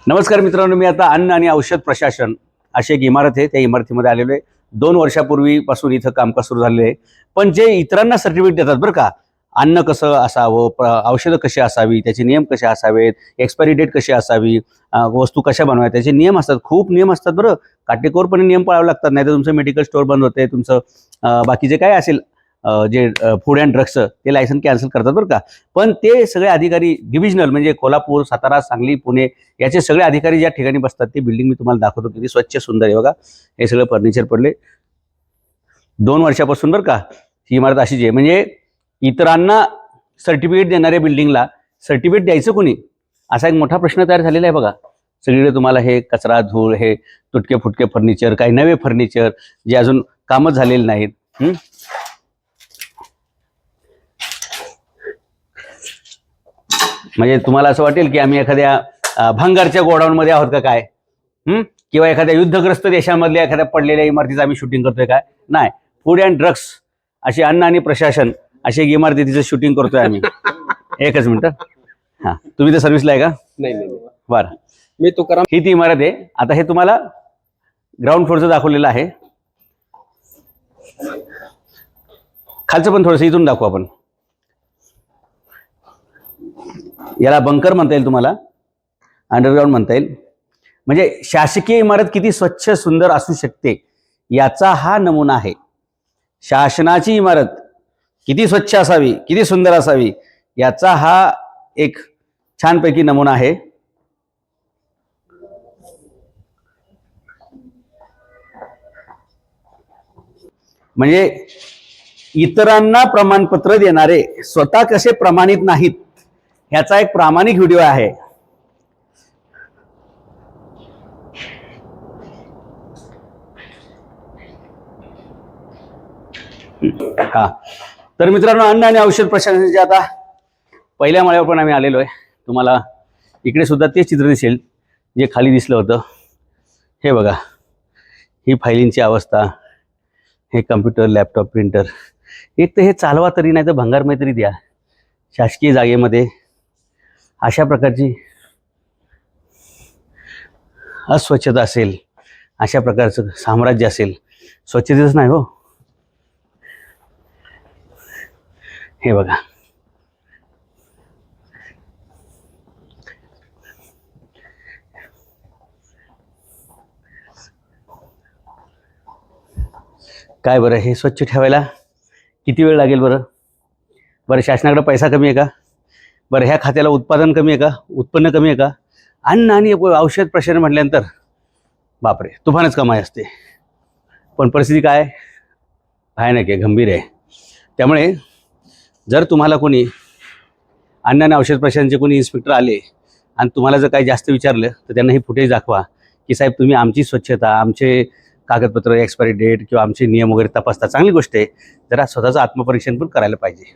नमस्कार मित्रांनो, मी आता अन्न आणि औषध प्रशासन अशी एक इमारत आहे, त्या इमारतीमध्ये आलेलो आहे. 2 वर्षापूर्वीपासून इथं कामकाज सुरू झालेलं आहे. पण जे इतरांना सर्टिफिकेट देतात बरं का, अन्न कसं असावं, औषधं कशी असावी, त्याचे नियम कसे असावेत, एक्सपायरी डेट कशी असावी, वस्तू कशा बनवाव्या, त्याचे नियम असतात. खूप नियम असतात बरं. काटेकोरपणे नियम पाळावे लागतात, नाही तर तुमचं मेडिकल स्टोअर बंद होते, तुमचं बाकीचे काय असेल जे फूड अँड ड्रग्सचं ते लायसन कॅन्सल करतात बरं का. पण ते सगळे अधिकारी डिव्हिजनल म्हणजे कोल्हापूर, सातारा, सांगली, पुणे याचे सगळे अधिकारी ज्या ठिकाणी बसतात ते बिल्डिंग मी तुम्हाला दाखवतो. किती स्वच्छ सुंदर आहे बघा. हे सगळं फर्निचर पडले 2 वर्षापासून बरं का. ही इमारत अशीच आहे. म्हणजे इतरांना सर्टिफिकेट देणाऱ्या बिल्डिंगला सर्टिफिकेट द्यायचं कोणी, असा एक मोठा प्रश्न तयार झालेला आहे बघा. सगळीकडे तुम्हाला हे कचरा, धूळ, हे तुटके फुटके फर्निचर, काही नवे फर्निचर जे अजून कामच झालेले नाहीत. म्हणजे तुम्हाला असं वाटेल की आम्ही एखाद्या भंगारच्या गोडाऊनमध्ये आहोत का काय, किंवा एखाद्या युद्धग्रस्त देशामधल्या एखाद्या पडलेल्या इमारतीचं आम्ही शूटिंग करतोय काय. नाही, फूड अँड ड्रग्स अशी अन्न आणि प्रशासन अशी एक इमारतीचं शूटिंग करतोय आम्ही. एकच मिनिट. हा, तुम्ही तर सर्व्हिसला आहे का? नाही. बरं, मी तुकाराम. ही ती इमारत आहे. आता हे तुम्हाला ग्राउंड फ्लोअरचं दाखवलेलं आहे. खालचं पण थोडंसं इथून दाखवू आपण. याला बंकर म्हणता येईल, तुम्हाला अंडरग्राऊंड म्हणता येईल. म्हणजे शासकीय इमारत किती स्वच्छ सुंदर असू शकते याचा हा नमुना आहे. शासनाची इमारत किती स्वच्छ असावी, किती सुंदर असावी याचा हा एक छानपैकी नमुना आहे. म्हणजे इतरांना प्रमाणपत्र देणारे स्वतः कसे प्रमाणित नाहीत ह्याचा एक प्रामाणिक व्हिडिओ आहे. हा, तर मित्रांनो, अन्न आणि औषध प्रशासनाचे आता पहिल्या माळ्यावर पण आम्ही आलेलो आहे. तुम्हाला इकडे सुद्धा तेच चित्र दिसेल जे खाली दिसलं होतं. हे बघा, ही फायलिंगची अवस्था, हे कम्प्युटर, लॅपटॉप, प्रिंटर. एक तर हे चालवा तरी, नाही तर भंगारमय तरी द्या. शासकीय जागेमध्ये अशा प्रकारची अस्वच्छता असेल, अशा प्रकारचं साम्राज्य असेल, स्वच्छतेच नाही हो. हे बघा, काय बरं, हे स्वच्छ ठेवायला किती वेळ लागेल बरं? बरं, शासनाकडे पैसा कमी आहे का? बरं, ह्या खात्याला उत्पादन कमी आहे का? उत्पन्न कमी आहे का? अन्न आणि औषध प्रशासन म्हटल्यानंतर बापरे, तुफानच कमाई असते. पण परिस्थिती काय भयानक आहे, गंभीर आहे. त्यामुळे जर तुम्हाला कोणी अन्न आणि औषध प्रशासनाचे कोणी इन्स्पेक्टर आले आणि तुम्हाला जर काही जास्त विचारलं तर त्यांना ही फुटेज दाखवा की साहेब तुम्ही आमची स्वच्छता, आमचे कागदपत्र, एक्सपायरी डेट किंवा आमचे नियम वगैरे तपासता. चांगली गोष्ट आहे. जरा स्वतःचं आत्मपरीक्षण पण करायला पाहिजे.